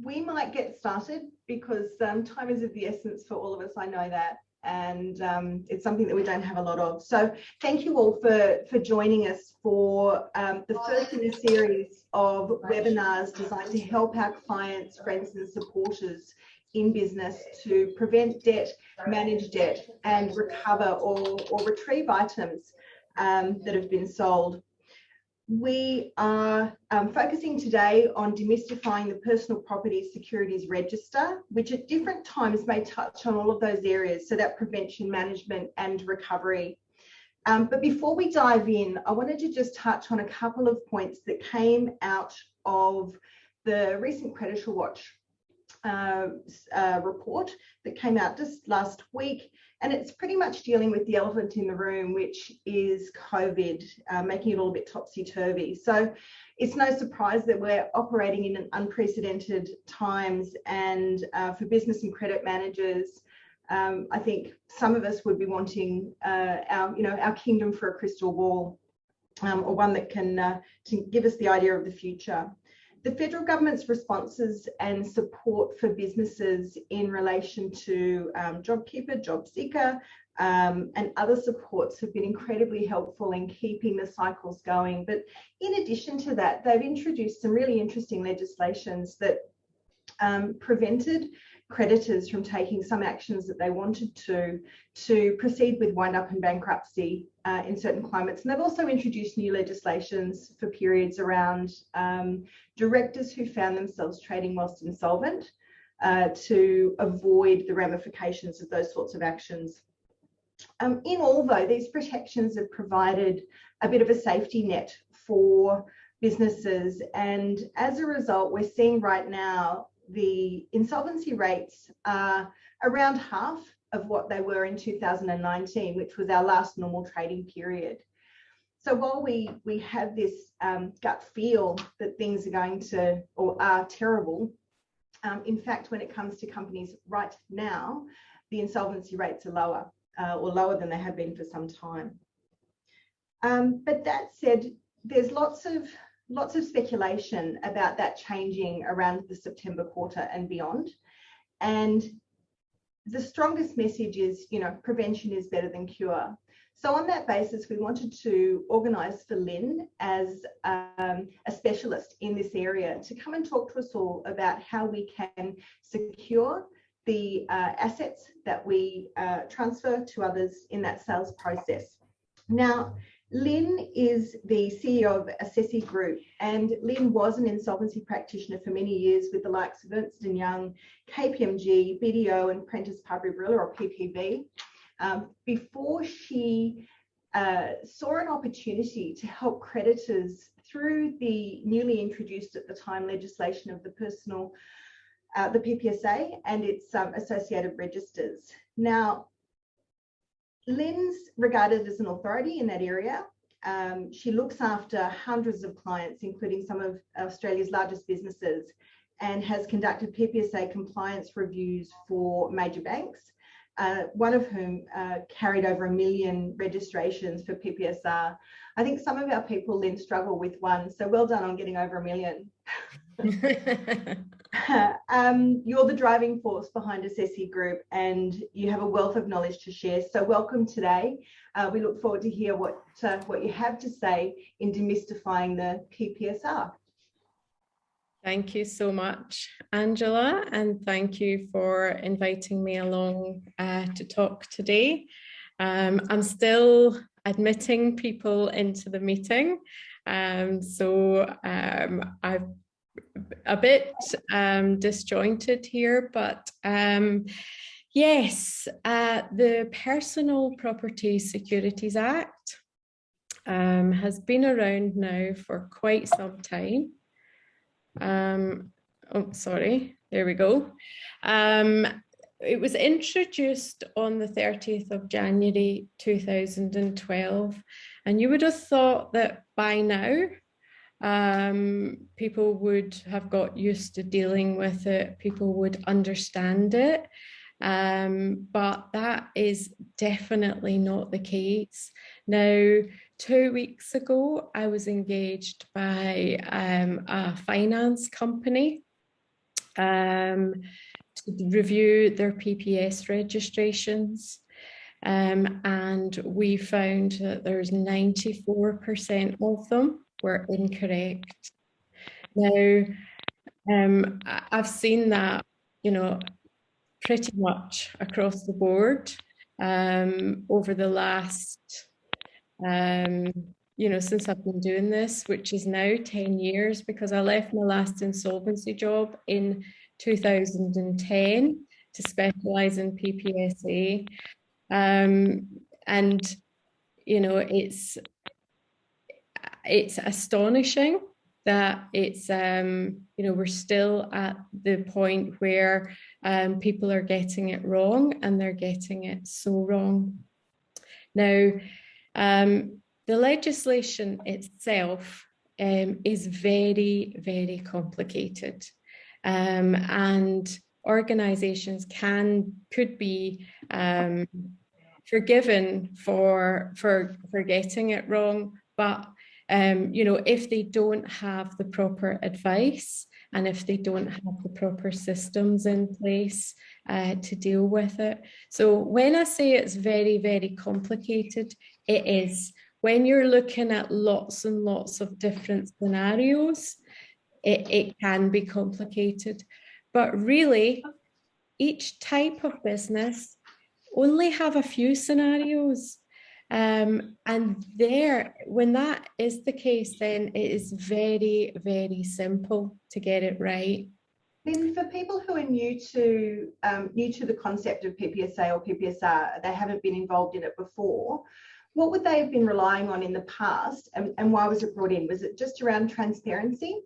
we might get started because time is of the essence for all of us. I know that. And it's something that we don't have a lot of. So thank you all for joining us for the first in a series of webinars designed to help our clients, friends and supporters in business to prevent debt, manage debt and recover or retrieve items that have been sold. We are focusing today on demystifying the personal property securities register, which at different times may touch on all of those areas, so that prevention, management and recovery. But before we dive in, I wanted to just touch on a couple of points that came out of the recent CreditorWatch report that came out just last week. And it's pretty much dealing with the elephant in the room, which is COVID, making it all a bit topsy-turvy. So it's no surprise that we're operating in an unprecedented times, and for business and credit managers, I think some of us would be wanting our kingdom for a crystal ball, or one that can to give us the idea of the future. The federal government's responses and support for businesses in relation to JobKeeper, JobSeeker, and other supports have been incredibly helpful in keeping the cycles going. But in addition to that, they've introduced some really interesting legislations that prevented creditors from taking some actions that they wanted to proceed with wind up and bankruptcy in certain climates. And they've also introduced new legislations for periods around directors who found themselves trading whilst insolvent to avoid the ramifications of those sorts of actions. In all, though, these protections have provided a bit of a safety net for businesses, and as a result, we're seeing right now the insolvency rates are around half of what they were in 2019, which was our last normal trading period. So while we have this gut feel that things are going to or are terrible, in fact, when it comes to companies right now, the insolvency rates are lower or lower than they have been for some time. But that said, there's lots of speculation about that changing around the September quarter and beyond. And the strongest message is, prevention is better than cure. So on that basis, we wanted to organise for Lynne as a specialist in this area to come and talk to us all about how we can secure the assets that we transfer to others in that sales process. Now, Lynne is the CEO of Access Group, and Lynne was an insolvency practitioner for many years with the likes of Ernst & Young, KPMG, BDO and Prentice Parbury Brewer, or PPB, before she saw an opportunity to help creditors through the newly introduced at the time legislation of the PPSA and its associated registers. Now, Lynne's regarded as an authority in that area. She looks after hundreds of clients, including some of Australia's largest businesses, and has conducted PPSA compliance reviews for major banks, one of whom carried over 1 million registrations for PPSR. I think some of our people, Lynne, struggle with one, so well done on getting over 1 million. You're the driving force behind Access Group, and you have a wealth of knowledge to share. So welcome today. We look forward to hear what you have to say in demystifying the PPSR. Thank you so much, Angela, and thank you for inviting me along to talk today. I'm still admitting people into the meeting, so I'm a bit disjointed here, but yes, the Personal Property Securities Act has been around now for quite some time. Oh, sorry, there we go. It was introduced on the 30th of January 2012, and you would have thought that by now people would have got used to dealing with it, people would understand it, but that is definitely not the case. Now, 2 weeks ago, I was engaged by a finance company to review their PPS registrations. And we found that there's 94% of them were incorrect. Now, I've seen that, pretty much across the board over the last, since I've been doing this, which is now 10 years, because I left my last insolvency job in 2010 to specialize in PPSA. And, it's astonishing that it's, we're still at the point where people are getting it wrong, and they're getting it so wrong. Now, the legislation itself is very, very complicated, and organisations could be forgiven for getting it wrong, but if they don't have the proper advice, and if they don't have the proper systems in place to deal with it. So when I say it's very, very complicated, it is. When you're looking at lots and lots of different scenarios, it can be complicated. But really, each type of business only have a few scenarios. And when that is the case, then it is very, very simple to get it right. Then for people who are new to the concept of PPSA or PPSR, they haven't been involved in it before, what would they have been relying on in the past, and why was it brought in? Was it just around transparency?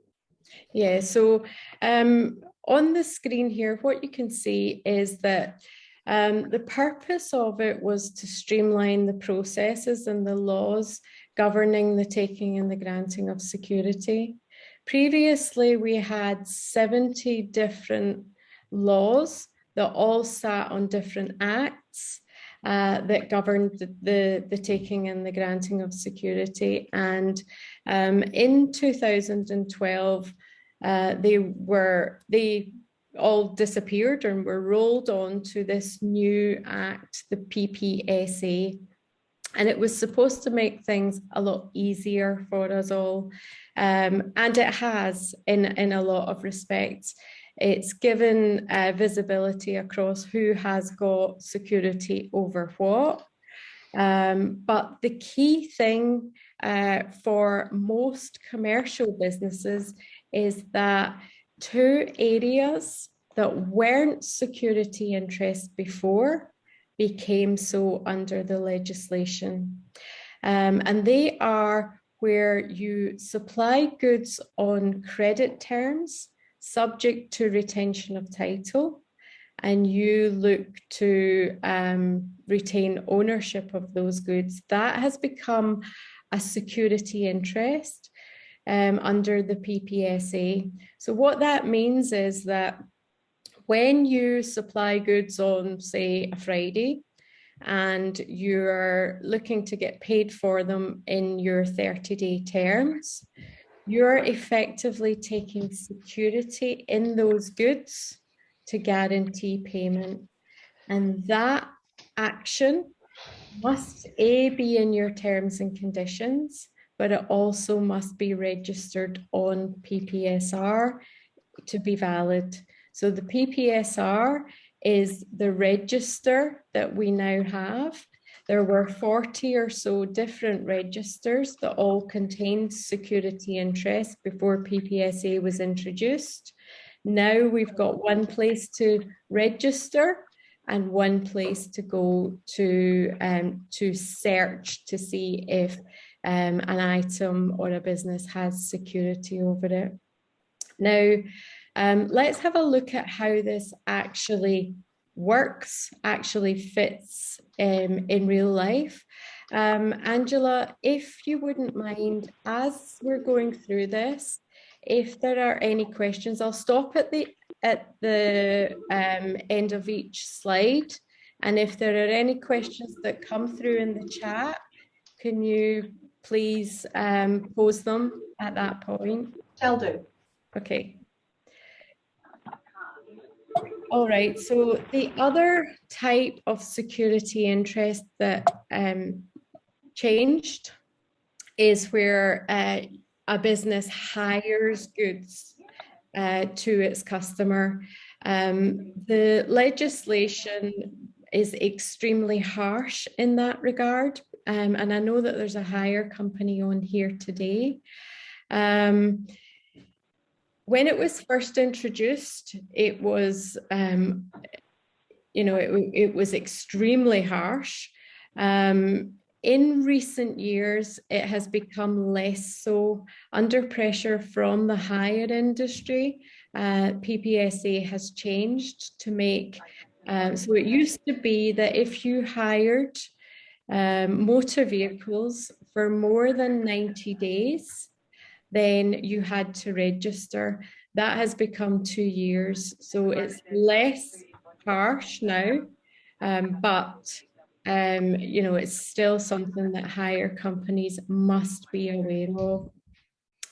Yeah, so on the screen here, what you can see is that the purpose of it was to streamline the processes and the laws governing the taking and the granting of security. Previously, we had 70 different laws that all sat on different acts that governed the taking and the granting of security. And in 2012, they all disappeared and were rolled on to this new act, the PPSA. And it was supposed to make things a lot easier for us all. And it has in a lot of respects. It's given visibility across who has got security over what. But the key thing for most commercial businesses is that two areas that weren't security interests before became so under the legislation. And they are where you supply goods on credit terms, subject to retention of title, and you look to retain ownership of those goods. That has become a security interest under the PPSA. So what that means is that when you supply goods on, say, a Friday, and you're looking to get paid for them in your 30-day terms, you're effectively taking security in those goods to guarantee payment. And that action must be in your terms and conditions, but it also must be registered on PPSR to be valid. So the PPSR is the register that we now have. There were 40 or so different registers that all contained security interest before PPSA was introduced. Now we've got one place to register and one place to go to search to see if an item or a business has security over it. Now, let's have a look at how this actually works, actually fits in real life. Angela, if you wouldn't mind, as we're going through this, if there are any questions, I'll stop at the end of each slide. And if there are any questions that come through in the chat, can you please pose them at that point? Shall do. Okay. All right, so the other type of security interest that changed is where a business hires goods to its customer. The legislation is extremely harsh in that regard, and I know that there's a hire company on here today. When it was first introduced, it was, it was extremely harsh. In recent years, it has become less so. Under pressure from the hire industry, PPSA has changed to make, so it used to be that if you hired motor vehicles for more than 90 days, then you had to register. That has become 2 years, so it's less harsh now, but it's still something that hire companies must be aware of.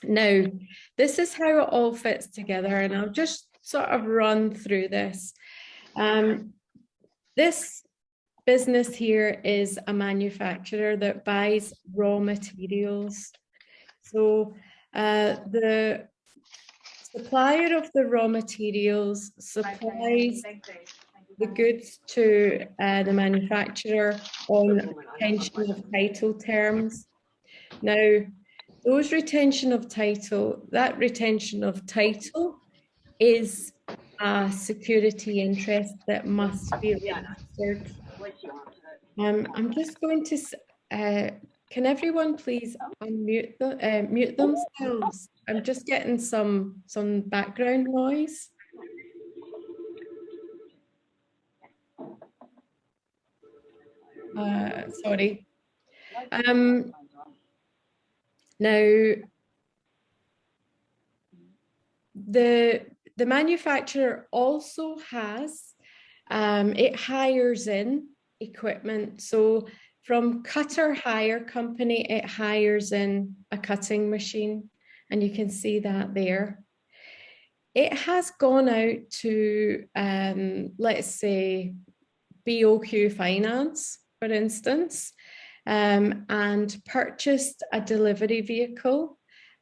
Now, this is how it all fits together, and I'll just sort of run through this. This business here is a manufacturer that buys raw materials. So the supplier of the raw materials supplies the goods to the manufacturer on retention of title terms. Now, those retention of title, that retention of title is a security interest that must be registered. I'm just going to, can everyone please unmute mute themselves? I'm just getting some background noise. Sorry. Now, the manufacturer also has, it hires in equipment. So from Cutter Hire Company, it hires in a cutting machine, and you can see that there. It has gone out to, let's say, BOQ Finance, for instance, and purchased a delivery vehicle,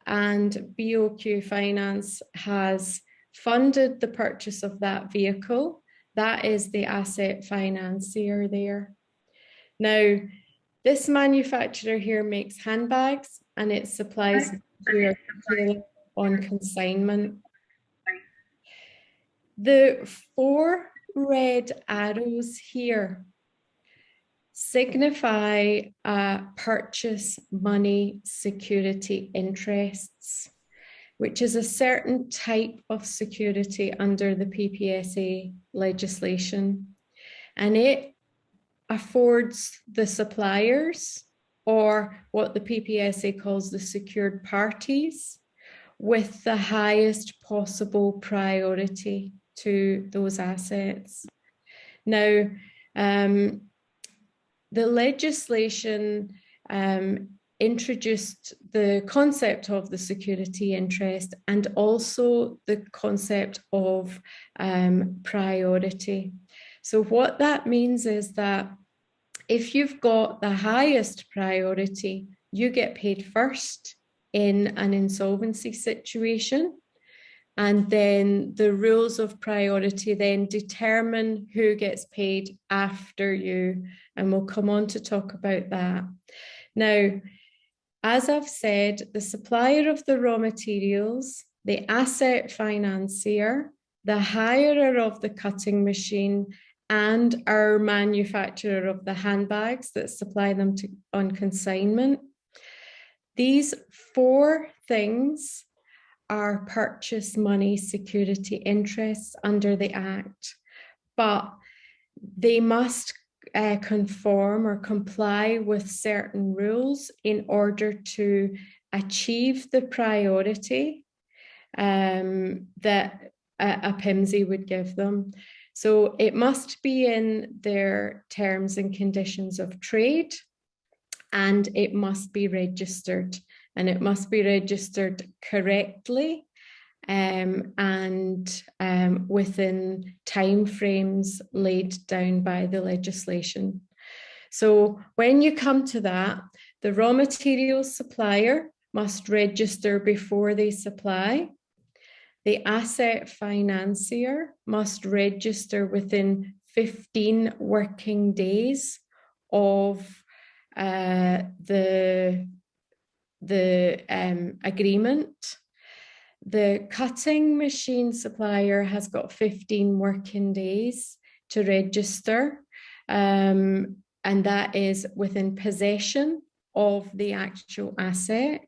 and BOQ Finance has funded the purchase of that vehicle. That is the asset financier there. Now, this manufacturer here makes handbags, and it supplies on consignment. The 4 red arrows here signify purchase money security interests, which is a certain type of security under the PPSA legislation. And it affords the suppliers, or what the PPSA calls the secured parties, with the highest possible priority to those assets. Now, the legislation introduced the concept of the security interest and also the concept of priority. So what that means is that if you've got the highest priority, you get paid first in an insolvency situation. And then the rules of priority then determine who gets paid after you. And we'll come on to talk about that. Now, as I've said, the supplier of the raw materials, the asset financier, the hirer of the cutting machine, and our manufacturer of the handbags that supply them on consignment. These 4 things are purchase money security interests under the Act, but they must conform or comply with certain rules in order to achieve the priority that a PIMSI would give them. So it must be in their terms and conditions of trade, and it must be registered, and it must be registered correctly and within timeframes laid down by the legislation. So when you come to that, the raw materials supplier must register before they supply. The asset financier must register within 15 working days of the agreement. The cutting machine supplier has got 15 working days to register, and that is within possession of the actual asset.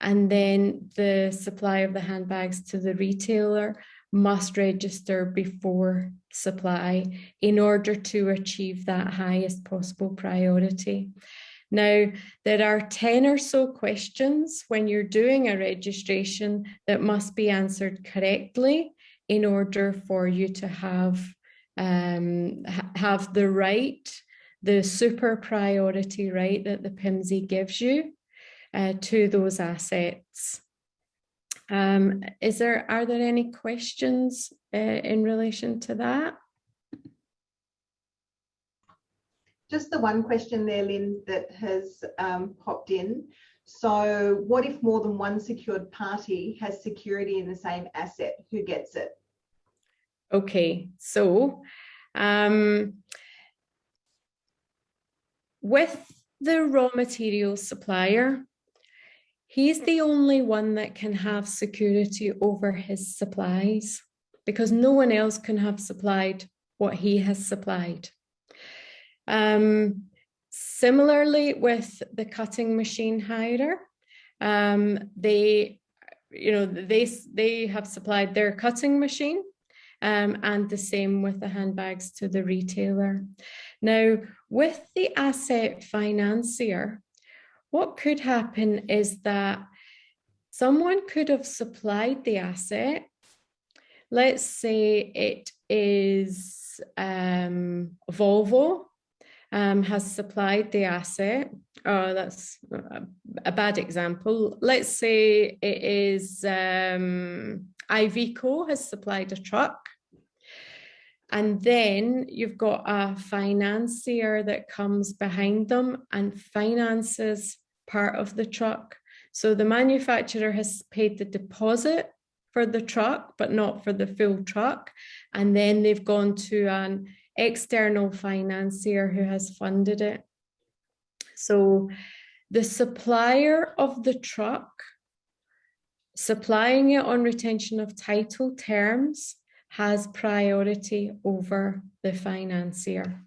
And then the supply of the handbags to the retailer must register before supply in order to achieve that highest possible priority. Now, there are 10 or so questions when you're doing a registration that must be answered correctly in order for you to have the right, the super priority right that the PIMSI gives you to those assets. Are there any questions in relation to that? Just the one question there, Lynn, that has popped in. So what if more than one secured party has security in the same asset? Who gets it? Okay, so with the raw materials supplier, he's the only one that can have security over his supplies because no one else can have supplied what he has supplied. Similarly with the cutting machine hirer, they have supplied their cutting machine, and the same with the handbags to the retailer. Now, with the asset financier, what could happen is that someone could have supplied the asset. Let's say it is Volvo has supplied the asset. Oh, that's a bad example. Let's say it is Iveco has supplied a truck. And then you've got a financier that comes behind them and finances part of the truck. So the manufacturer has paid the deposit for the truck, but not for the full truck. And then they've gone to an external financier who has funded it. So the supplier of the truck, supplying it on retention of title terms, has priority over the financier.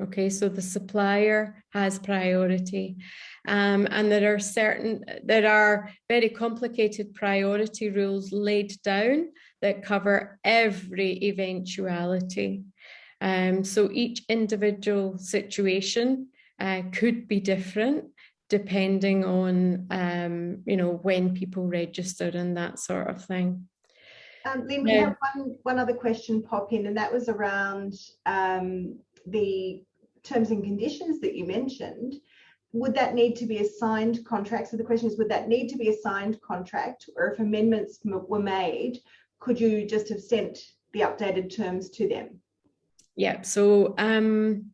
Okay, so the supplier has priority. And there are very complicated priority rules laid down that cover every eventuality. So each individual situation could be different depending on when people register and that sort of thing. Lynne, we have one other question pop in, and that was around the terms and conditions that you mentioned. Would that need to be a signed contract? So the question is, would that need to be a signed contract, or if amendments were made, could you just have sent the updated terms to them? Yeah, so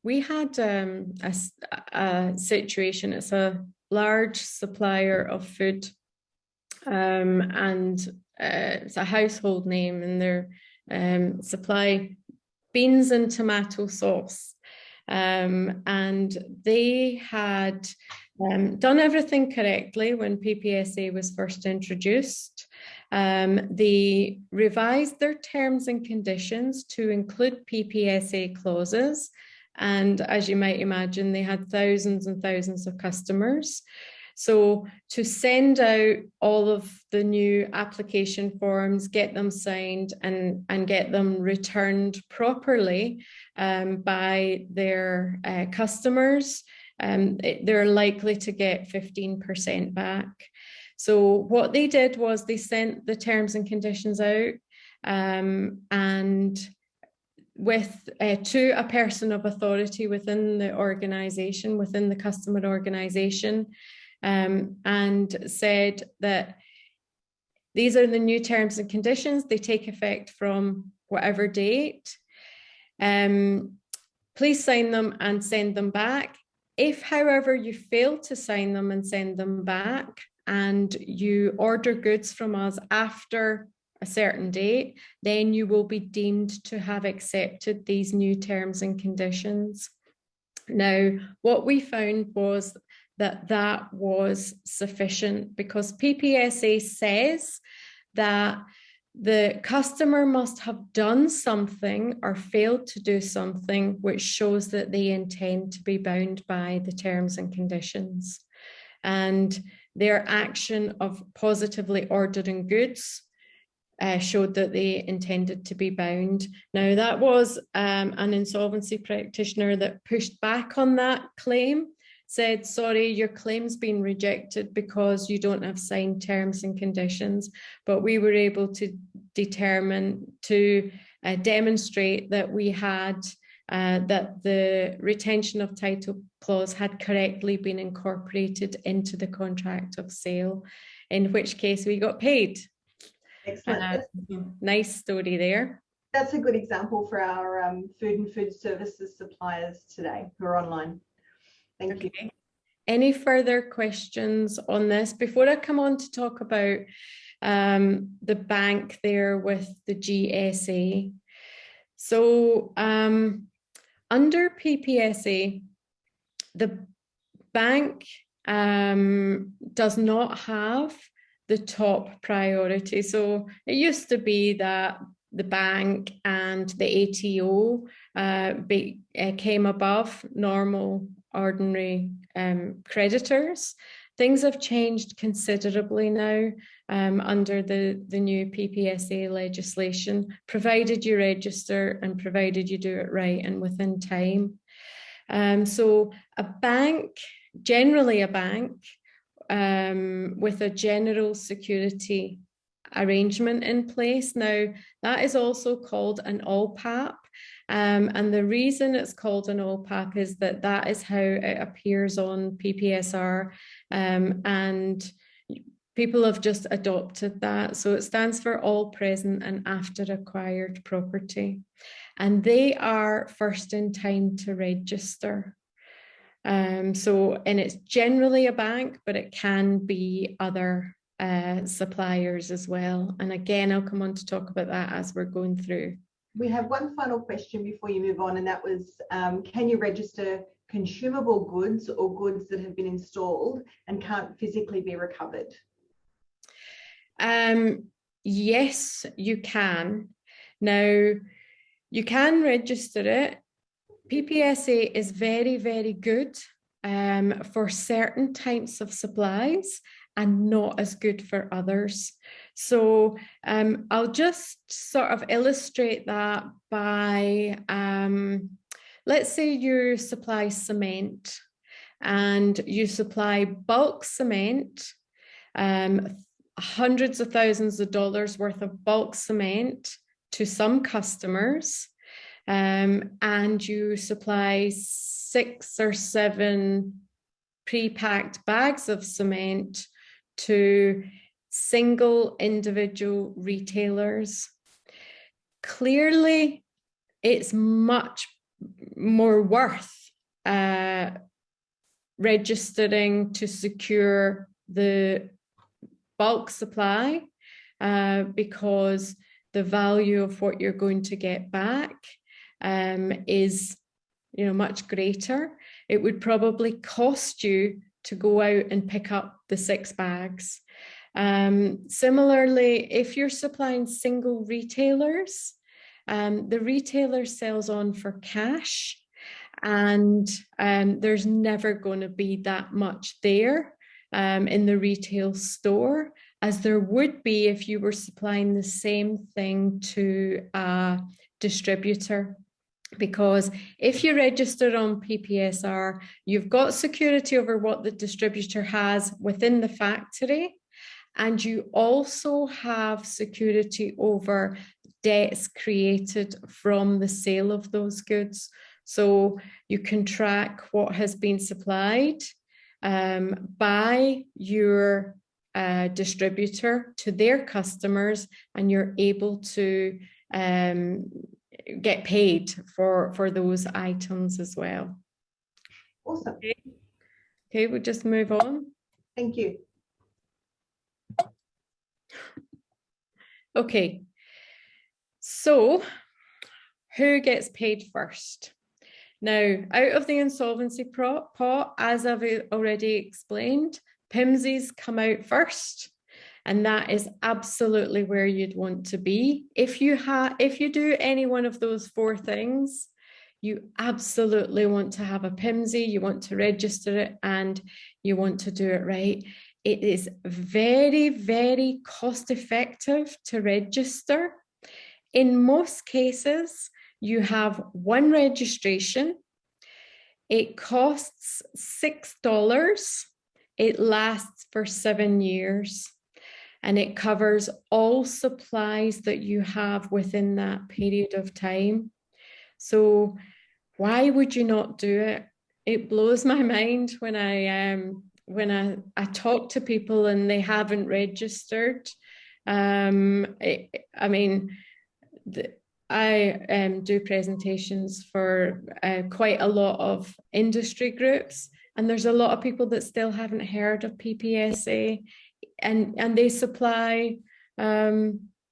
we had a situation. It's a large supplier of food, and it's a household name, and they supply beans and tomato sauce. And they had done everything correctly when PPSA was first introduced. They revised their terms and conditions to include PPSA clauses. And as you might imagine, they had thousands and thousands of customers. So to send out all of the new application forms, get them signed and get them returned properly by their customers, they're likely to get 15% back. So what they did was they sent the terms and conditions out and with to a person of authority within the organization, within the customer organization, and said that These are the new terms and conditions. They take effect from whatever date. Please sign them and send them back. If, however, you fail to sign them and send them back, and you order goods from us after a certain date, then you will be deemed to have accepted these new terms and conditions. Now, what we found was that that was sufficient, because PPSA says that the customer must have done something or failed to do something which shows that they intend to be bound by the terms and conditions. And their action of positively ordering goods showed that they intended to be bound. Now, that was an insolvency practitioner that pushed back on that claim, said, sorry, your claim's been rejected because you don't have signed terms and conditions. But we were able to demonstrate that we had, that the retention of title clause had correctly been incorporated into the contract of sale, in which case we got paid. Excellent. Nice story there. That's a good example for our food and food services suppliers today who are online. Thank you. Any further questions on this before I come on to talk about the bank there with the GSA? So under PPSA, the bank does not have the top priority. So it used to be that the bank and the ATO came above normal, ordinary creditors. Things have changed considerably now under the new PPSA legislation, provided you register and provided you do it right and within time. So a bank, generally a bank, with a general security arrangement in place. Now, that is also called an OLPAP. And the reason it's called an OLPAP is that that is how it appears on PPSR. And people have just adopted that. So it stands for all present and after acquired property. And they are first in time to register. And it's generally a bank, but it can be other suppliers as well. And again, I'll come on to talk about that as we're going through. We have one final question before you move on, and that was, can you register consumable goods or goods that have been installed and can't physically be recovered? Yes, you can. Now, you can register it. PPSA is very, very good for certain types of supplies and not as good for others. So I'll just sort of illustrate that by, let's say you supply cement and you supply bulk cement, hundreds of thousands of dollars worth of bulk cement to some customers, and you supply 6 or 7 pre-packed bags of cement to single individual retailers. Clearly, it's much more worth registering to secure the bulk supply because the value of what you're going to get back is, much greater. It would probably cost you to go out and pick up the 6 bags. Similarly, if you're supplying single retailers, the retailer sells on for cash, and there's never going to be that much there in the retail store as there would be if you were supplying the same thing to a distributor. Because if you register on PPSR, you've got security over what the distributor has within the factory, and you also have security over debts created from the sale of those goods. So you can track what has been supplied by your distributor to their customers, and you're able to get paid for those items as well. Awesome. Okay, we'll just move on. Thank you. Okay, so who gets paid first? Now, out of the insolvency pot, as I've already explained, PIMSs come out first, and that is absolutely where you'd want to be. If you do any one of those four things, you absolutely want to have a PIMS, you want to register it, and you want to do it right. It is very, very cost effective to register. In most cases, you have one registration. It costs $6. It lasts for 7 years, and it covers all supplies that you have within that period of time. So why would you not do it? It blows my mind when I talk to people and they haven't registered. I do presentations for quite a lot of industry groups, and there's a lot of people that still haven't heard of PPSA, and they supply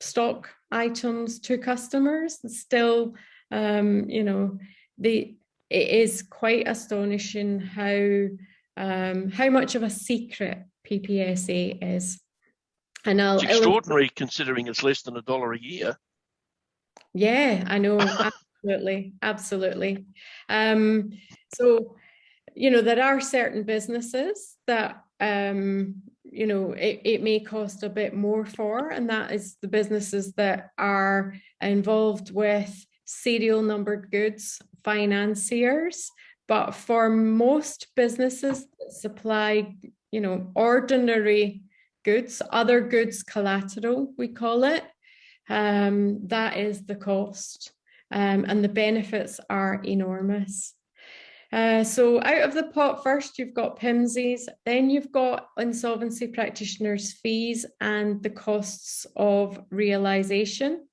stock items to customers. Still, it is quite astonishing how much of a secret PPSA is. And it's extraordinary considering it's less than $1 a year. Yeah, I know. Absolutely. So, there are certain businesses that, it may cost a bit more for, and that is the businesses that are involved with serial numbered goods financiers. But for most businesses that supply, ordinary goods, other goods collateral, we call it, that is the cost, and the benefits are enormous. So out of the pot first, you've got PIMSs, then you've got insolvency practitioners' fees and the costs of realisation.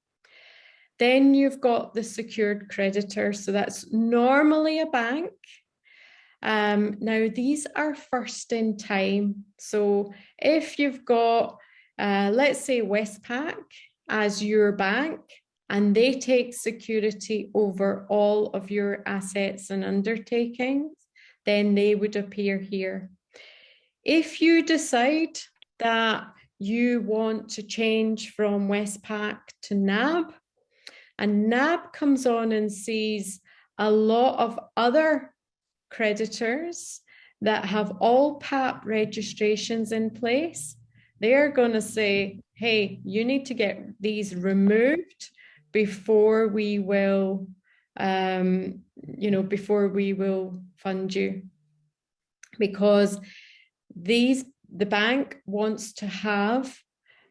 Then you've got the secured creditor, so that's normally a bank. Now these are first in time. So if you've got, let's say Westpac as your bank, and they take security over all of your assets and undertakings, then they would appear here. If you decide that you want to change from Westpac to NAB, and NAB comes on and sees a lot of other creditors that have all PAP registrations in place, they're going to say, hey, you need to get these removed before we will, before we will fund you. Because the bank wants to have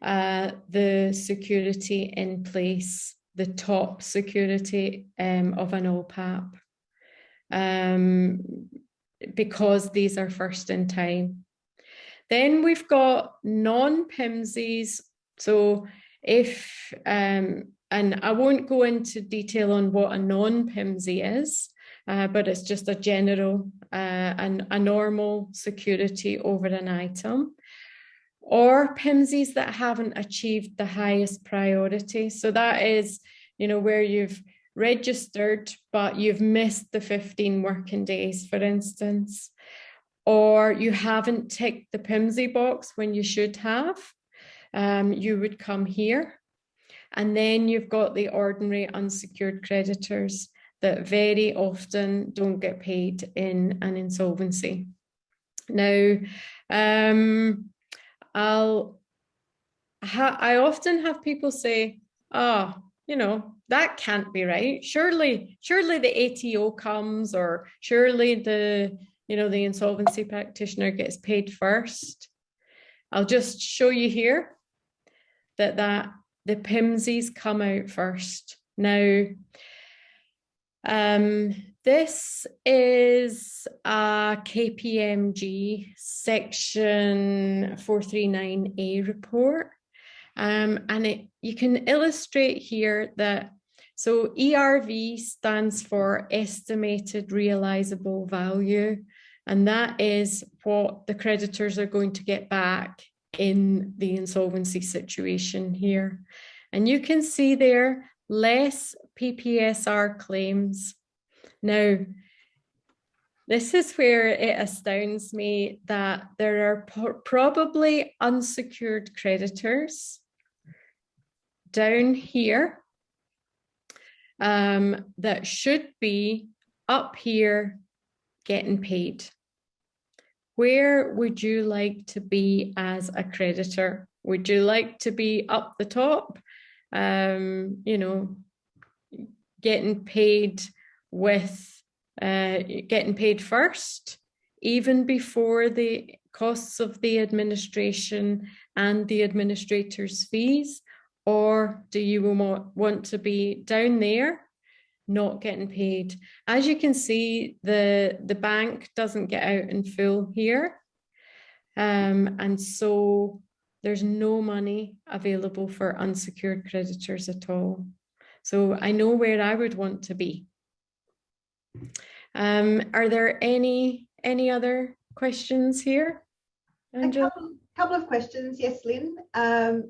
the security in place, the top security of an OPAP, because these are first in time. Then we've got non-PIMSs. So if, and I won't go into detail on what a non-PIMSy is, but it's just a general, a normal security over an item. Or PIMSs that haven't achieved the highest priority. So that is, where you've registered, but you've missed the 15 working days, for instance, or you haven't ticked the PIMSy box when you should have, you would come here. And then you've got the ordinary unsecured creditors that very often don't get paid in an insolvency. Now, I often have people say, that can't be right. Surely the ATO comes, or surely the insolvency practitioner gets paid first. I'll just show you here that the PIMSs come out first. Now, This is a KPMG section 439A report. And you can illustrate here that, so ERV stands for estimated realizable value, and that is what the creditors are going to get back in the insolvency situation here. And you can see there, less PPSR claims. Now, this is where it astounds me that there are probably unsecured creditors down here that should be up here getting paid. Where would you like to be as a creditor? Would you like to be up the top, you know, getting paid with getting paid first, even before the costs of the administration and the administrator's fees? Or do you want to be down there, not getting paid? As you can see, the bank doesn't get out in full here. And so there's no money available for unsecured creditors at all. So I know where I would want to be. Are there any other questions here, Angela? A couple of questions, yes, Lynn.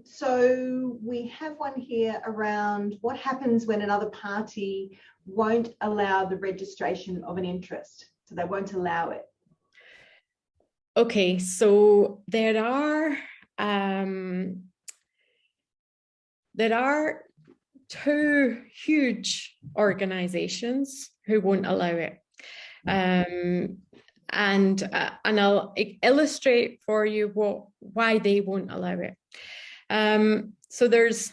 So we have one here around what happens when another party won't allow the registration of an interest. So they won't allow it. Okay, so there are two huge organizations who won't allow it. And I'll illustrate for you why they won't allow it. So there's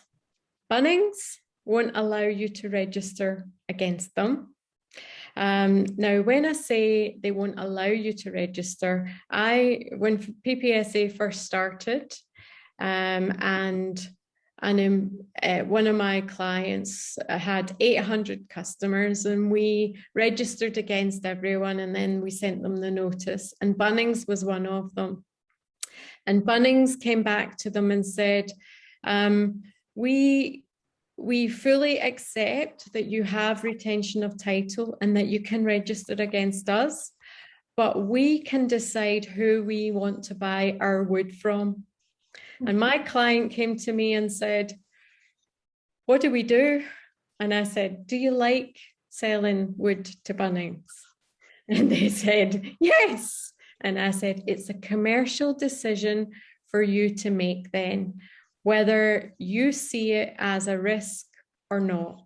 Bunnings won't allow you to register against them. Now, when I say they won't allow you to register, when PPSA first started, one of my clients had 800 customers, and we registered against everyone, and then we sent them the notice, and Bunnings was one of them. And Bunnings came back to them and said, we fully accept that you have retention of title and that you can register against us, but we can decide who we want to buy our wood from. And my client came to me and said, what do we do? And I said, do you like selling wood to Bunnings? And they said, yes. And I said, it's a commercial decision for you to make then, whether you see it as a risk or not.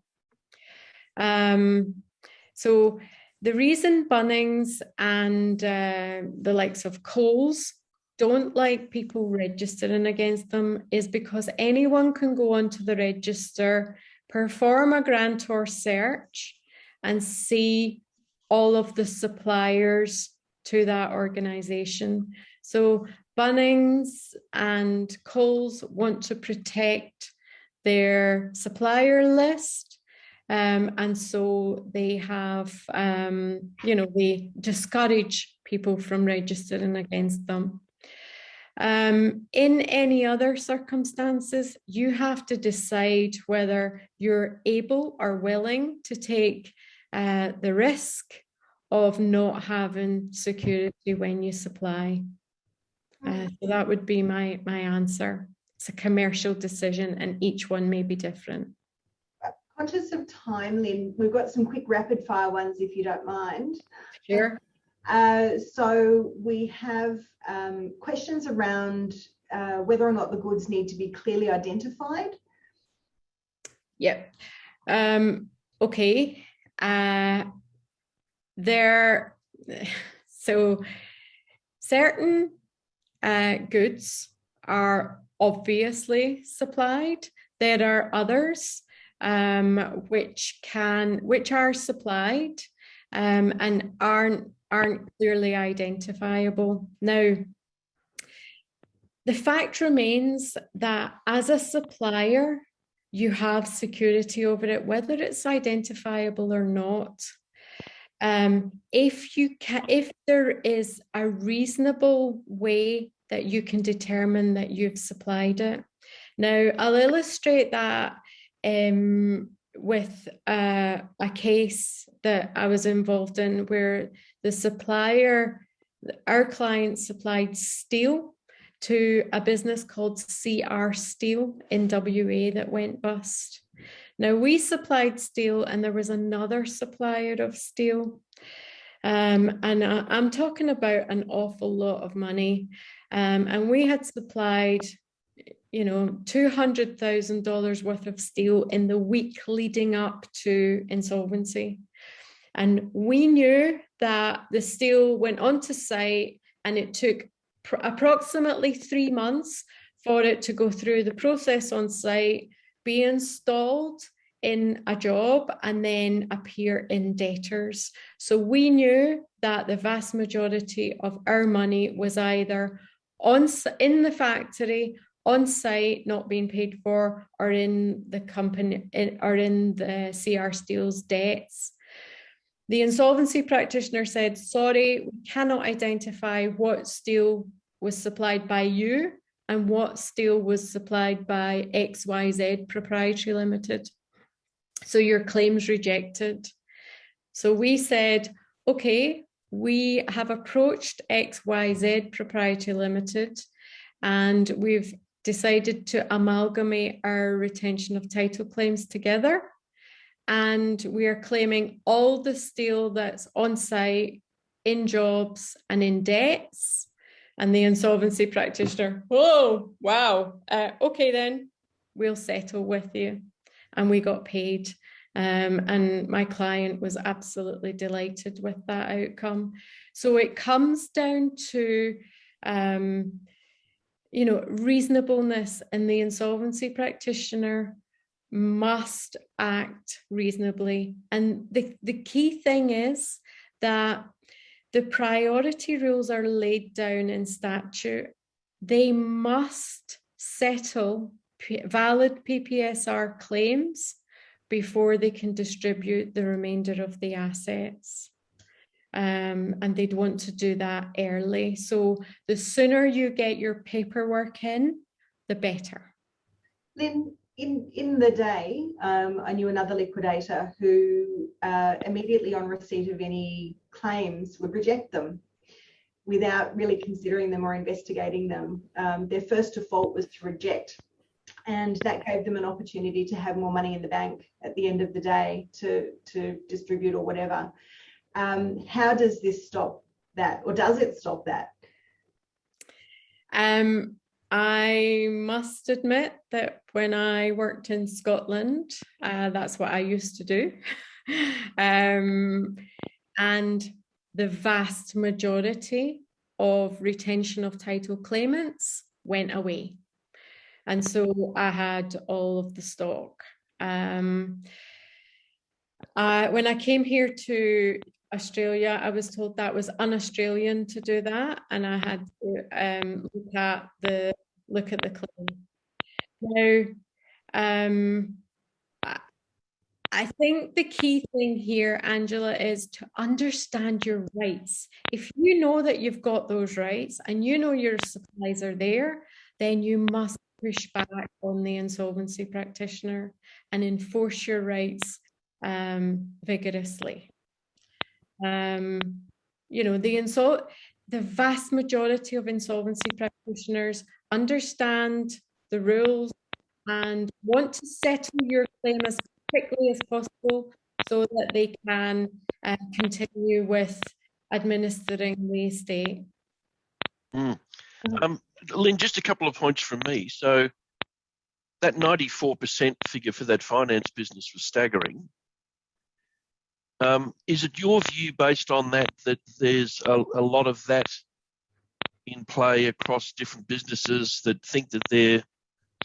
So the reason Bunnings and the likes of Coles don't like people registering against them is because anyone can go onto the register, perform a grantor search, and see all of the suppliers to that organization. So Bunnings and Coles want to protect their supplier list, and so they have, they discourage people from registering against them. In any other circumstances, you have to decide whether you're able or willing to take the risk of not having security when you supply. So that would be my answer. It's a commercial decision, and each one may be different. Conscious of time, Lynn, we've got some quick rapid fire ones if you don't mind. Sure. So we have questions around whether or not the goods need to be clearly identified. Yep. Okay. So certain goods are obviously supplied. There are others which are supplied and aren't clearly identifiable. Now, the fact remains that as a supplier, you have security over it, whether it's identifiable or not. If there is a reasonable way that you can determine that you've supplied it. Now, I'll illustrate that with a case that I was involved in where the supplier, our client, supplied steel to a business called CR Steel in WA that went bust. Now, we supplied steel and there was another supplier of steel. And I'm talking about an awful lot of money. And we had supplied, $200,000 worth of steel in the week leading up to insolvency. And we knew that the steel went onto site and it took approximately 3 months for it to go through the process on site, be installed in a job, and then appear in debtors. So we knew that the vast majority of our money was either in the factory, on site, not being paid for, or in the company, or in the CR Steel's debts. The insolvency practitioner said, sorry, we cannot identify what steel was supplied by you and what steel was supplied by XYZ Proprietary Limited. So your claim's rejected. So we said, okay, we have approached XYZ Proprietary Limited and we've decided to amalgamate our retention of title claims together. And we are claiming all the steel that's on site, in jobs and in debts. And the insolvency practitioner, oh, wow, okay then, we'll settle with you. And we got paid. And my client was absolutely delighted with that outcome. So it comes down to, reasonableness, and the insolvency practitioner must act reasonably. And the key thing is that the priority rules are laid down in statute. They must settle valid PPSR claims before they can distribute the remainder of the assets. And they'd want to do that early. So the sooner you get your paperwork in, the better. Lynne, in the day, I knew another liquidator who immediately on receipt of any claims would reject them without really considering them or investigating them. Their first default was to reject, and that gave them an opportunity to have more money in the bank at the end of the day to distribute or whatever. How does this stop that, or does it stop that? I must admit that when I worked in Scotland, that's what I used to do. And the vast majority of retention of title claimants went away. And so I had all of the stock. When I came here to Australia, I was told that was un-Australian to do that, and I had to look at the claim. Now, I think the key thing here, Angela, is to understand your rights. If you know that you've got those rights and you know your supplies are there, then you must push back on the insolvency practitioner and enforce your rights vigorously. The vast majority of insolvency practitioners understand the rules and want to settle your claim as quickly as possible so that they can continue with administering the estate. Lynne, just a couple of points from me. So that 94% figure for that finance business was staggering. Is it your view, based on that there's a lot of that in play across different businesses that think that they're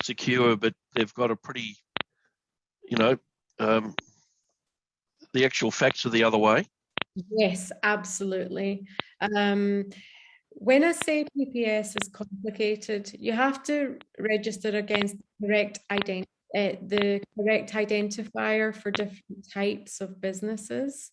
secure, but they've got a pretty, the actual facts are the other way? Yes, absolutely. When I say PPS is complicated, you have to register against correct the correct identifier for different types of businesses.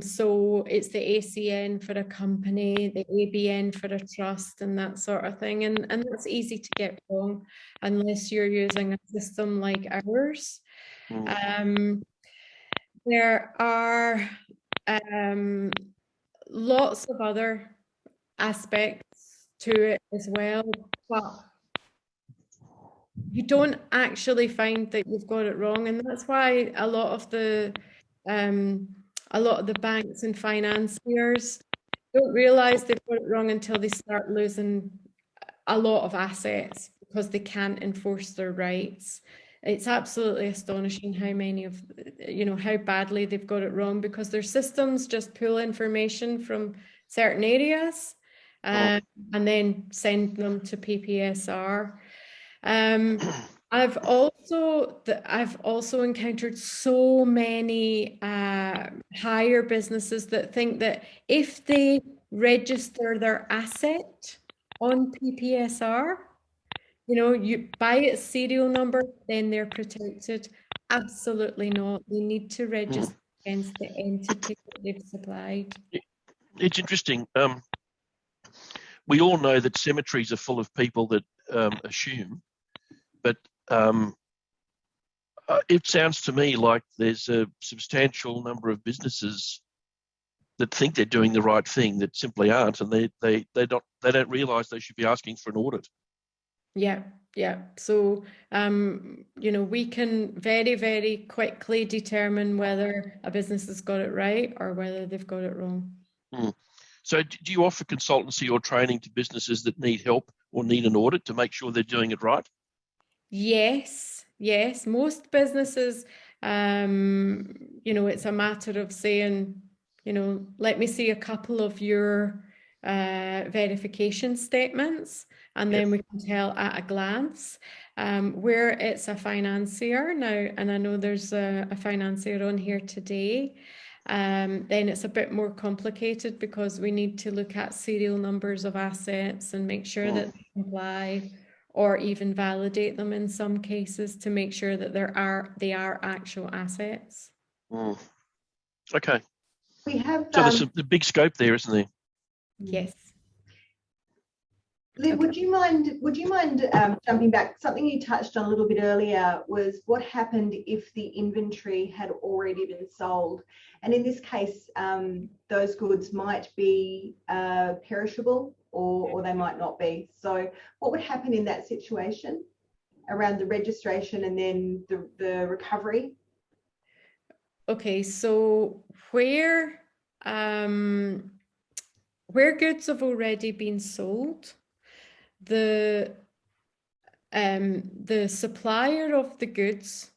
So it's the ACN for a company, the ABN for a trust, and that sort of thing. And that's easy to get wrong unless you're using a system like ours. There are lots of other aspects to it as well, but you don't actually find that you've got it wrong, and that's why a lot of the banks and financiers don't realize they've got it wrong until they start losing a lot of assets because they can't enforce their rights. It's absolutely astonishing how many of, how badly they've got it wrong, because their systems just pull information from certain areas and then send them to PPSR. I've also encountered so many higher businesses that think that if they register their asset on PPSR, you buy its serial number, then they're protected. Absolutely not. They need to register against the entity that they've supplied. It's interesting. We all know that cemeteries are full of people that assume, but it sounds to me like there's a substantial number of businesses that think they're doing the right thing that simply aren't, and they don't realise they should be asking for an audit. Yeah. So, we can very, very quickly determine whether a business has got it right or whether they've got it wrong. So do you offer consultancy or training to businesses that need help or need an audit to make sure they're doing it right? Yes. Most businesses, it's a matter of saying, let me see a couple of your verification statements, and then we can tell at a glance. Where it's a financier now, and I know there's a financier on here today, then it's a bit more complicated because we need to look at serial numbers of assets and make sure that they comply, or even validate them in some cases to make sure that they are actual assets. Okay. We have so there's the big scope there, isn't there? Yes. Lynne, Okay. would you mind jumping back? Something you touched on a little bit earlier was what happened if the inventory had already been sold, and in this case, those goods might be perishable or they might not be. So, what would happen in that situation around the registration and then the recovery? Okay, so where goods have already been sold, the supplier of the goods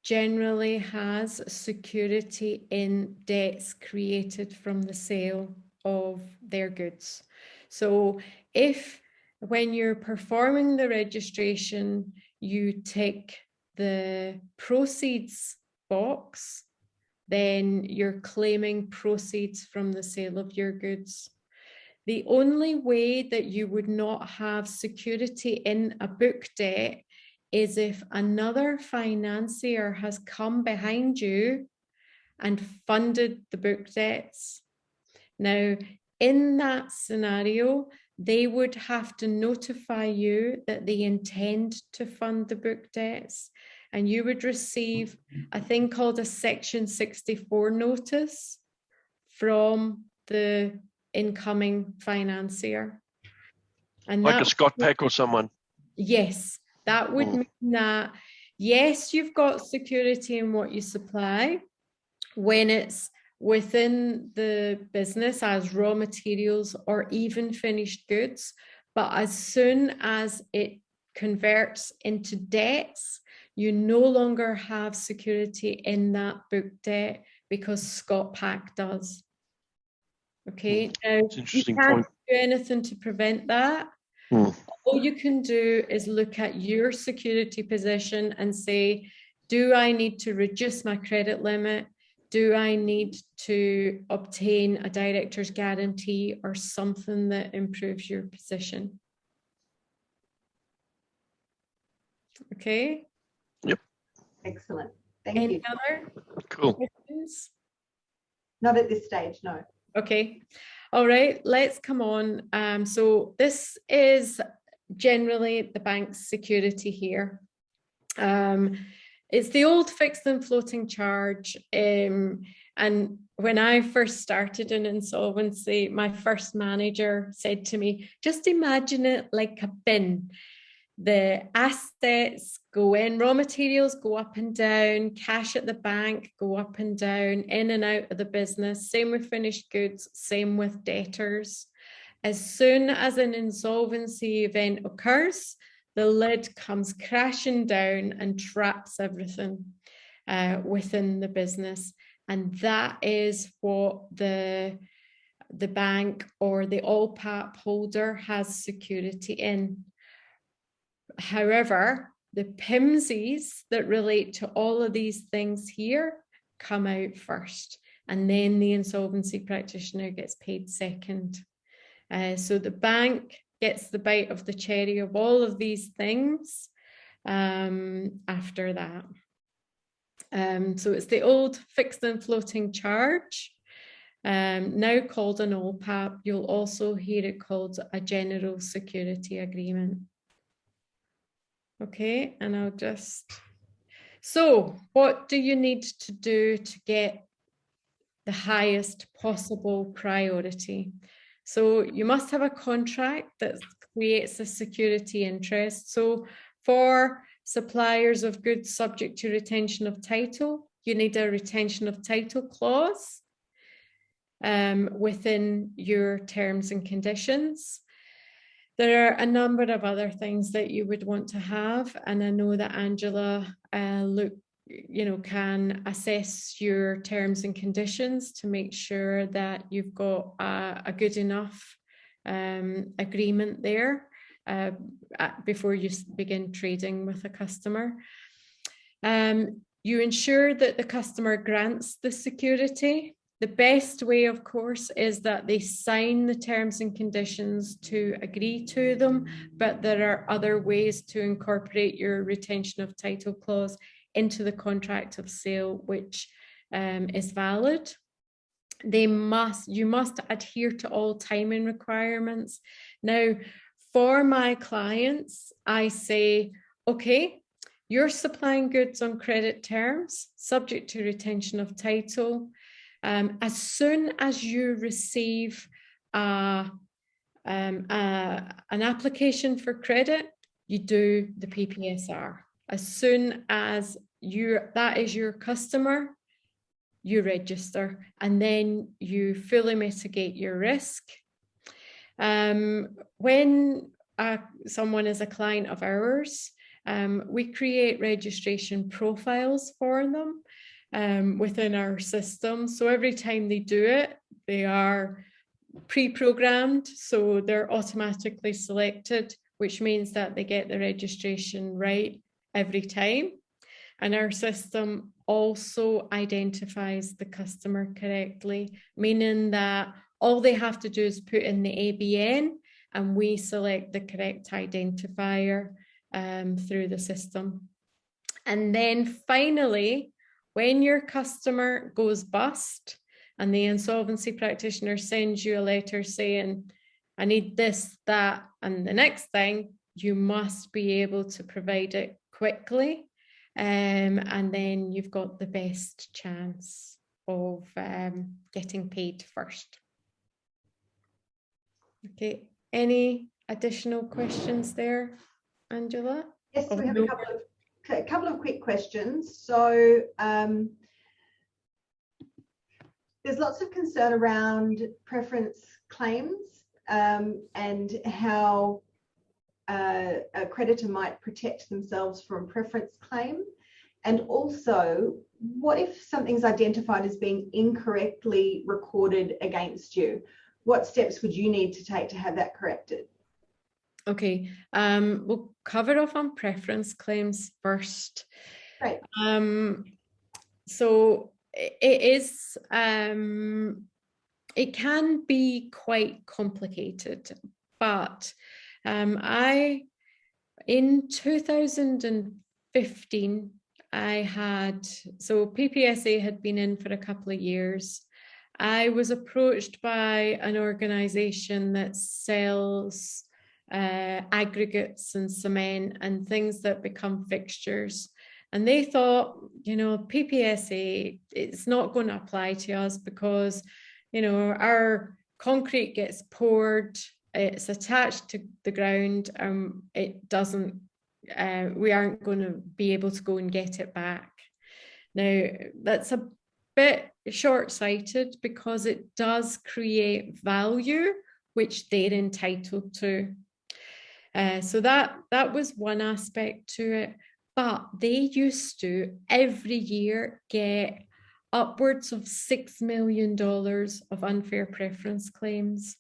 generally has security in debts created from the sale of their goods. So if when you're performing the registration, you tick the proceeds box, then you're claiming proceeds from the sale of your goods. The only way that you would not have security in a book debt is if another financier has come behind you and funded the book debts. Now, in that scenario, they would have to notify you that they intend to fund the book debts, and you would receive a thing called a Section 64 notice from the incoming financier. And like a Scott Pack or someone? Yes, that would mean that, yes, you've got security in what you supply when it's within the business as raw materials or even finished goods, but as soon as it converts into debts, you no longer have security in that book debt because Scott Pack does. Okay, now you can't do anything to prevent that. All you can do is look at your security position and say, do I need to reduce my credit limit? Do I need to obtain a director's guarantee or something that improves your position? Okay. Excellent. Thank Any you. other Cool. questions? Not at this stage, no. Okay. All right, let's come on. So this is generally the bank's security here. It's the old fixed and floating charge. And when I first started in insolvency, my first manager said to me, just imagine it like a bin. The assets go in, raw materials go up and down, cash at the bank go up and down, in and out of the business. Same with finished goods, same with debtors. As soon as an insolvency event occurs, the lid comes crashing down and traps everything within the business. And that is what the bank or the all-PAP holder has security in. However, the PIMSs that relate to all of these things here come out first, and then the insolvency practitioner gets paid second. So the bank gets the bite of the cherry of all of these things after that. So it's the old fixed and floating charge, now called an all-PAP. You'll also hear it called a general security agreement. Okay, and I'll just... So what do you need to do to get the highest possible priority? So you must have a contract that creates a security interest. So for suppliers of goods subject to retention of title, you need a retention of title clause within your terms and conditions. There are a number of other things that you would want to have, and I know that Angela can assess your terms and conditions to make sure that you've got a good enough agreement there before you begin trading with a customer. You ensure that the customer grants the security. The best way, of course, is that they sign the terms and conditions to agree to them, but there are other ways to incorporate your retention of title clause into the contract of sale, which is valid. You must adhere to all timing requirements. Now, for my clients, I say, okay, you're supplying goods on credit terms, subject to retention of title. As soon as you receive an application for credit, you do the PPSR. As soon as that is your customer, you register, and then you fully mitigate your risk. When someone is a client of ours, we create registration profiles for them within our system. So every time they do it, they are pre-programmed, so they're automatically selected, which means that they get the registration right every time. And our system also identifies the customer correctly, meaning that all they have to do is put in the ABN and we select the correct identifier through the system. And then finally, when your customer goes bust and the insolvency practitioner sends you a letter saying, I need this, that, and the next thing, you must be able to provide it quickly. And then you've got the best chance of getting paid first. Okay, any additional questions there, Angela? Yes, we have a couple of quick questions. So there's lots of concern around preference claims and how a creditor might protect themselves from preference claim. And also, what if something's identified as being incorrectly recorded against you? What steps would you need to take to have that corrected? Okay, we'll cover off on preference claims first. Right. So it is, it can be quite complicated, but in 2015, so PPSA had been in for a couple of years. I was approached by an organization that sells aggregates and cement and things that become fixtures. And they thought, PPSA, it's not going to apply to us because, our concrete gets poured, it's attached to the ground, it doesn't, we aren't going to be able to go and get it back. Now, that's a bit short-sighted because it does create value, which they're entitled to. So that was one aspect to it. But they used to every year get upwards of $6 million of unfair preference claims.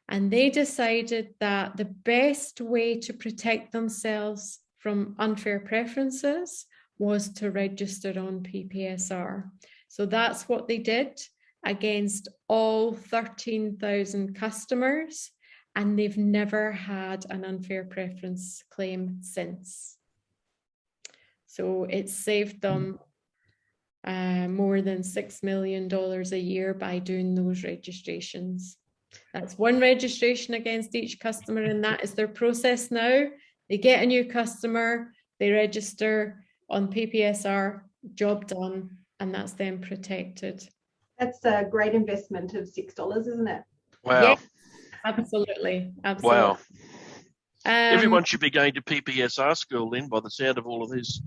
And they decided that the best way to protect themselves from unfair preferences was to register on PPSR. So that's what they did against all 13,000 customers, and they've never had an unfair preference claim since. So it's saved them more than $6 million a year by doing those registrations. That's one registration against each customer, and that is their process now. They get a new customer, they register on PPSR, job done, and that's them protected. That's a great investment of $6, isn't it? Wow. Yes, absolutely. Wow. Everyone should be going to PPSR school, Lynne, by the sound of all of this.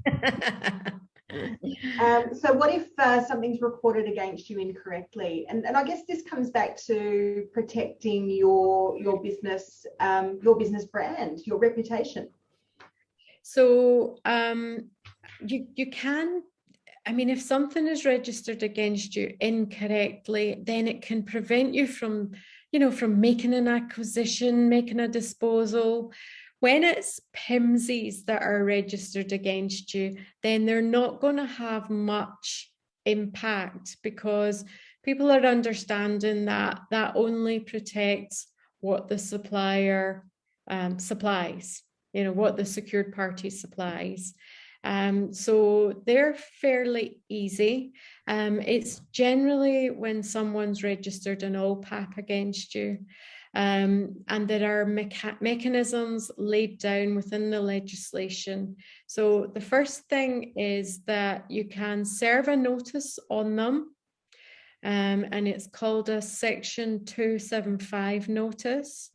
So what if something's reported against you incorrectly? And I guess this comes back to protecting your business brand, your reputation. So you can, if something is registered against you incorrectly, then it can prevent you from making an acquisition, making a disposal. When it's PIMSs that are registered against you, then they're not going to have much impact because people are understanding that that only protects what the supplier supplies, what the secured party supplies. So they're fairly easy. It's generally when someone's registered an OPAP against you. And there are mechanisms laid down within the legislation. So the first thing is that you can serve a notice on them, and it's called a Section 275 notice.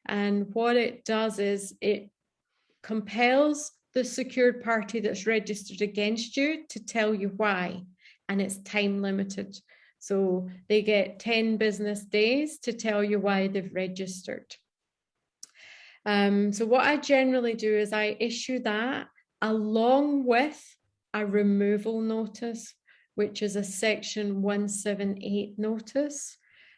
And what it does is it compels the secured party that's registered against you to tell you why, and it's time limited. So they get 10 business days to tell you why they've registered. So what I generally do is I issue that along with a removal notice, which is a Section 178 notice.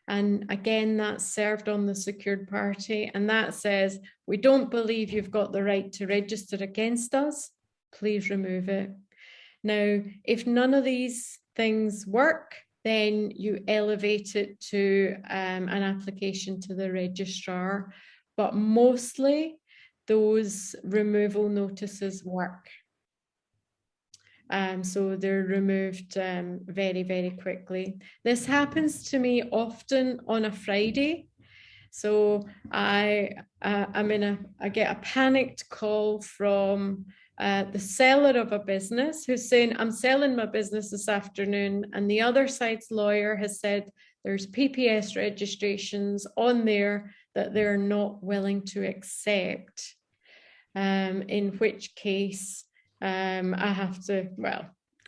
And again, that's served on the secured party. And that says, we don't believe you've got the right to register against us. Please remove it. Now, if none of these things work, then you elevate it to an application to the registrar. But mostly those removal notices work. So they're removed very, very quickly. This happens to me often on a Friday. So I get a panicked call from the seller of a business who's saying, I'm selling my business this afternoon, and the other side's lawyer has said there's PPS registrations on there that they're not willing to accept, in which case I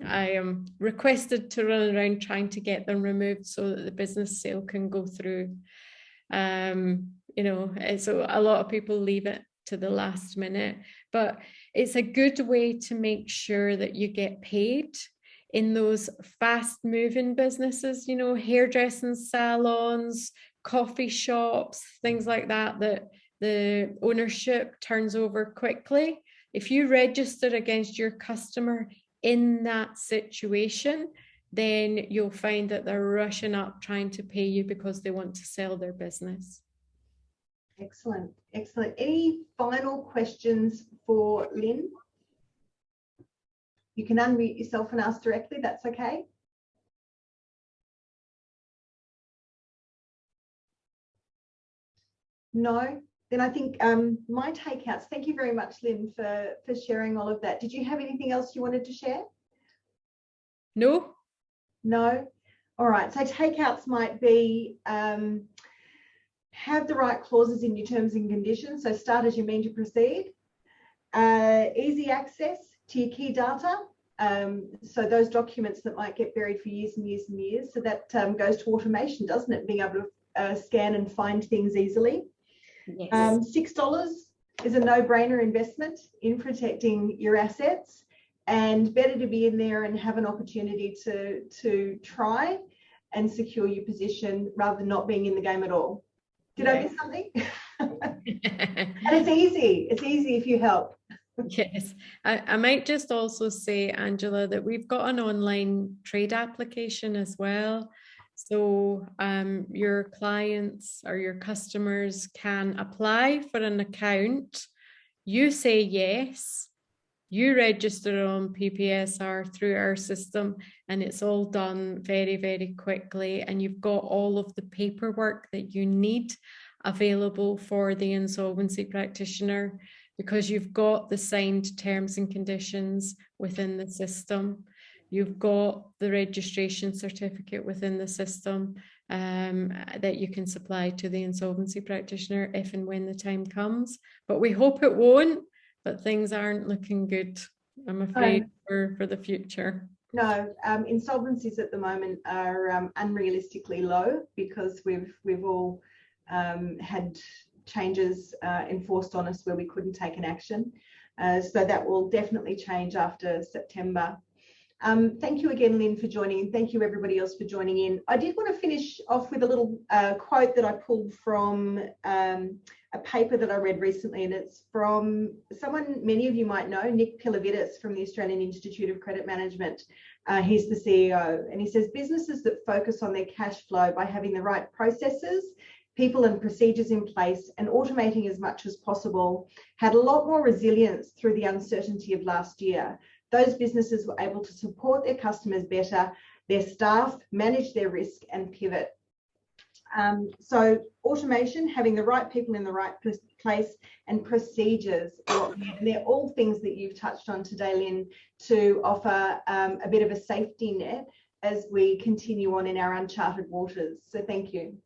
am requested to run around trying to get them removed so that the business sale can go through. So a lot of people leave it to the last minute, but it's a good way to make sure that you get paid in those fast moving businesses, hairdressing salons, coffee shops, things like that, that the ownership turns over quickly. If you register against your customer in that situation, then you'll find that they're rushing up trying to pay you because they want to sell their business. Excellent, excellent. Any final questions for Lynne? You can unmute yourself and ask directly. That's okay. No? Then I think my takeouts, thank you very much, Lynne, for sharing all of that. Did you have anything else you wanted to share? No. No? All right, so takeouts might be have the right clauses in your terms and conditions, so start as you mean to proceed. Easy access to your key data, so those documents that might get buried for years and years and years, so that goes to automation, doesn't it? Being able to scan and find things easily. Yes. $6 is a no-brainer investment in protecting your assets, and better to be in there and have an opportunity to try and secure your position rather than not being in the game at all. Did I miss something? And it's easy. It's easy if you help. Yes, I might just also say, Angela, that we've got an online trade application as well. So your clients or your customers can apply for an account. You say yes, you register on PPSR through our system, and it's all done very, very quickly. And you've got all of the paperwork that you need available for the insolvency practitioner, because you've got the signed terms and conditions within the system. You've got the registration certificate within the system that you can supply to the insolvency practitioner if and when the time comes. But we hope it won't, but things aren't looking good, I'm afraid, for the future. No, insolvencies at the moment are unrealistically low because we've all had changes enforced on us where we couldn't take an action. So that will definitely change after September. Thank you again, Lynne, for joining in. Thank you, everybody else, for joining in. I did want to finish off with a little quote that I pulled from a paper that I read recently, and it's from someone many of you might know, Nick Pilavitis from the Australian Institute of Credit Management. He's the CEO, and he says, businesses that focus on their cash flow by having the right processes, people and procedures in place, and automating as much as possible had a lot more resilience through the uncertainty of last year. Those businesses were able to support their customers better, their staff manage their risk and pivot. So automation, having the right people in the right place, and procedures, and they're all things that you've touched on today, Lynne, to offer a bit of a safety net as we continue on in our uncharted waters. So thank you.